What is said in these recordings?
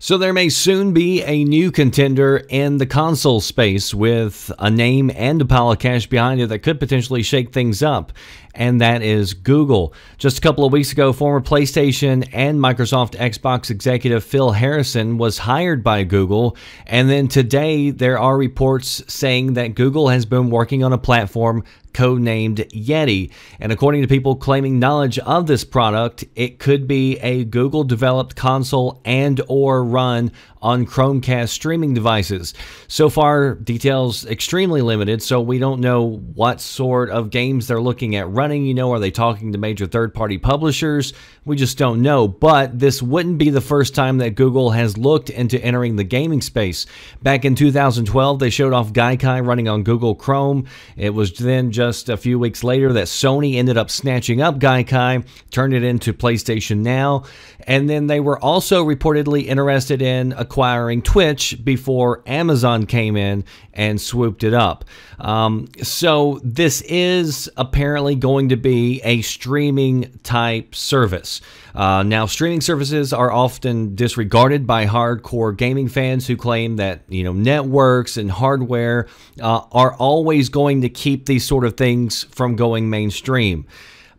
So there may soon be a new contender in the console space with a name and a pile of cash behind it that could potentially shake things up, and that is Google. Just a couple of weeks ago, former PlayStation and Microsoft Xbox executive Phil Harrison was hired by Google, and then today there are reports saying that Google has been working on a platform codenamed Yeti, and according to people claiming knowledge of this product, it could be a Google-developed console and or run on Chromecast streaming devices. So far, details extremely limited, so we don't know what sort of games they're looking at running. You know, are they talking to major third-party publishers? We just don't know, but this wouldn't be the first time that Google has looked into entering the gaming space. Back in 2012, they showed off Gaikai running on Google Chrome. It was then just a few weeks later that Sony ended up snatching up Gaikai, turned it into PlayStation Now, and then they were also reportedly interested in acquiring Twitch before Amazon came in and swooped it up. So this is apparently going to be a streaming type service. Now, streaming services are often disregarded by hardcore gaming fans who claim that, you know, networks and hardware are always going to keep these sort of things from going mainstream.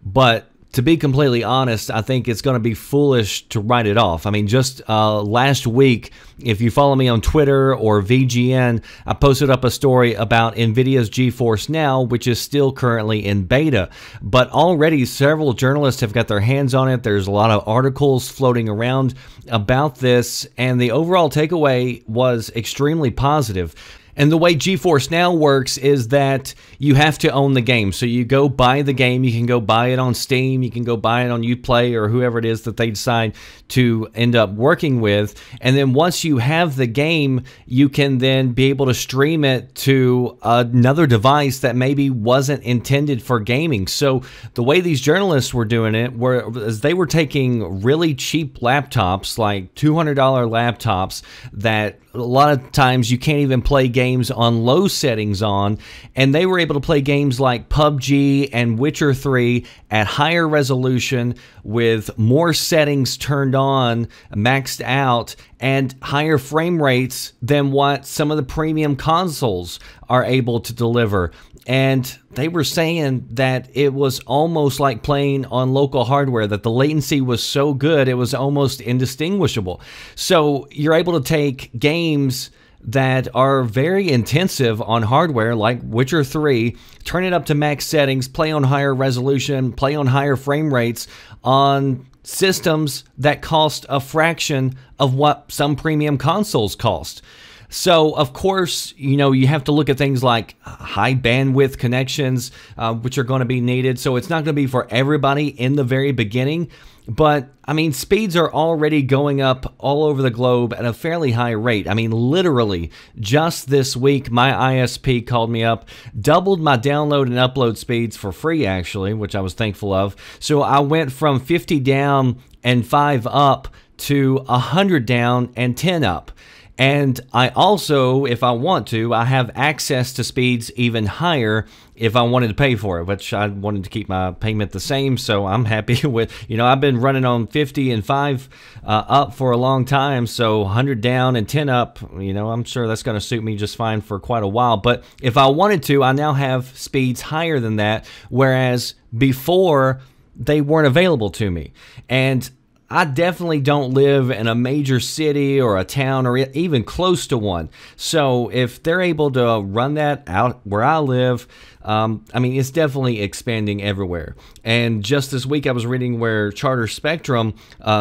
But to be completely honest, I think it's going to be foolish to write it off. I mean, just last week, if you follow me on Twitter or VGN, I posted up a story about NVIDIA's GeForce Now, which is still currently in beta. But already several journalists have got their hands on it. There's a lot of articles floating around about this, and the overall takeaway was extremely positive. And the way GeForce Now works is that you have to own the game. So you go buy the game. You can go buy it on Steam. You can go buy it on Uplay or whoever it is that they decide to end up working with. And then once you have the game, you can then be able to stream it to another device that maybe wasn't intended for gaming. So the way these journalists were doing it was they were taking really cheap laptops, like $200 laptops that a lot of times you can't even play games on low settings on, and they were able to play games like PUBG and Witcher 3 at higher resolution with more settings turned on, maxed out, and higher frame rates than what some of the premium consoles are able to deliver. And they were saying that it was almost like playing on local hardware, that the latency was so good it was almost indistinguishable. So you're able to take games that are very intensive on hardware like Witcher 3, turn it up to max settings, play on higher resolution, play on higher frame rates on systems that cost a fraction of what some premium consoles cost. So, of course, you know, you have to look at things like high bandwidth connections, which are going to be needed. So it's not going to be for everybody in the very beginning. But, I mean, speeds are already going up all over the globe at a fairly high rate. I mean, literally, just this week, my ISP called me up, doubled my download and upload speeds for free, actually, which I was thankful of. So I went from 50 down and 5 up to 100 down and 10 up. And I also, if I want to, I have access to speeds even higher if I wanted to pay for it, which I wanted to keep my payment the same, so I'm happy with, you know, I've been running on 50 and 5 up for a long time, so 100 down and 10 up, you know, I'm sure that's going to suit me just fine for quite a while. But if I wanted to, I now have speeds higher than that, whereas before they weren't available to me. And I definitely don't live in a major city or a town or even close to one. So if they're able to run that out where I live, I mean, it's definitely expanding everywhere. And just this week I was reading where Charter Spectrum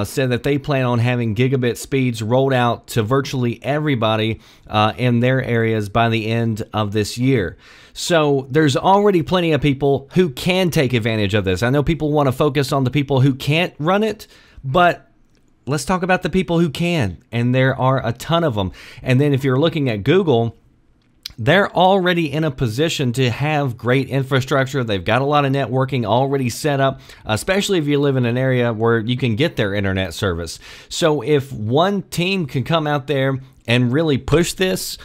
said that they plan on having gigabit speeds rolled out to virtually everybody in their areas by the end of this year. So there's already plenty of people who can take advantage of this. I know people want to focus on the people who can't run it, but let's talk about the people who can, and there are a ton of them. And then if you're looking at Google, they're already in a position to have great infrastructure. They've got a lot of networking already set up, especially if you live in an area where you can get their internet service. So if one team can come out there and really push this,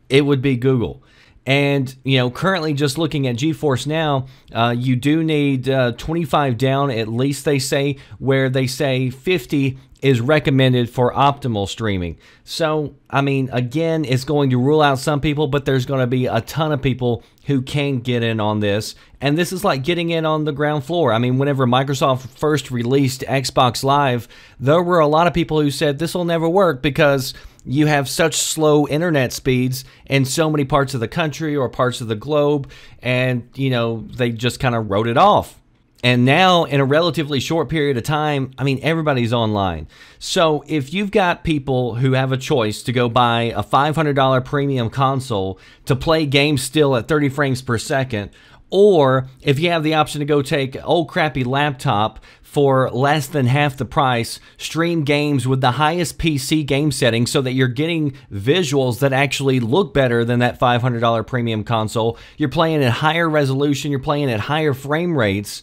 it would be Google. And, you know, currently just looking at GeForce Now, you do need 25 down, at least they say, where they say 50 is recommended for optimal streaming. So, I mean, again, it's going to rule out some people, but there's going to be a ton of people who can get in on this. And this is like getting in on the ground floor. I mean, whenever Microsoft first released Xbox Live, there were a lot of people who said this will never work because you have such slow internet speeds in so many parts of the country or parts of the globe, and, you know, they just kind of wrote it off. And now, in a relatively short period of time, I mean, everybody's online. So if you've got people who have a choice to go buy a $500 premium console to play games still at 30 frames per second, or if you have the option to go take an old crappy laptop for less than half the price, stream games with the highest PC game settings so that you're getting visuals that actually look better than that $500 premium console, you're playing at higher resolution, you're playing at higher frame rates.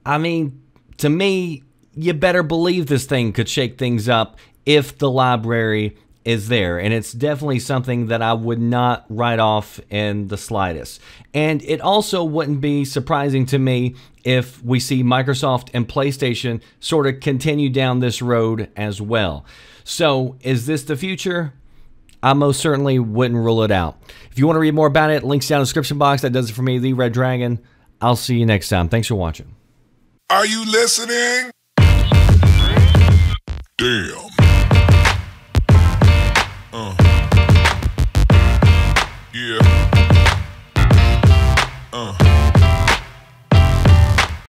I mean, to me, you better believe this thing could shake things up if the library is there. And it's definitely something that I would not write off in the slightest. And it also wouldn't be surprising to me if we see Microsoft and PlayStation sort of continue down this road as well. So is this the future? I most certainly wouldn't rule it out. If you want to read more about it, links down in the description box. That does it for me, The Red Dragon. I'll see you next time. Thanks for watching. Are you listening?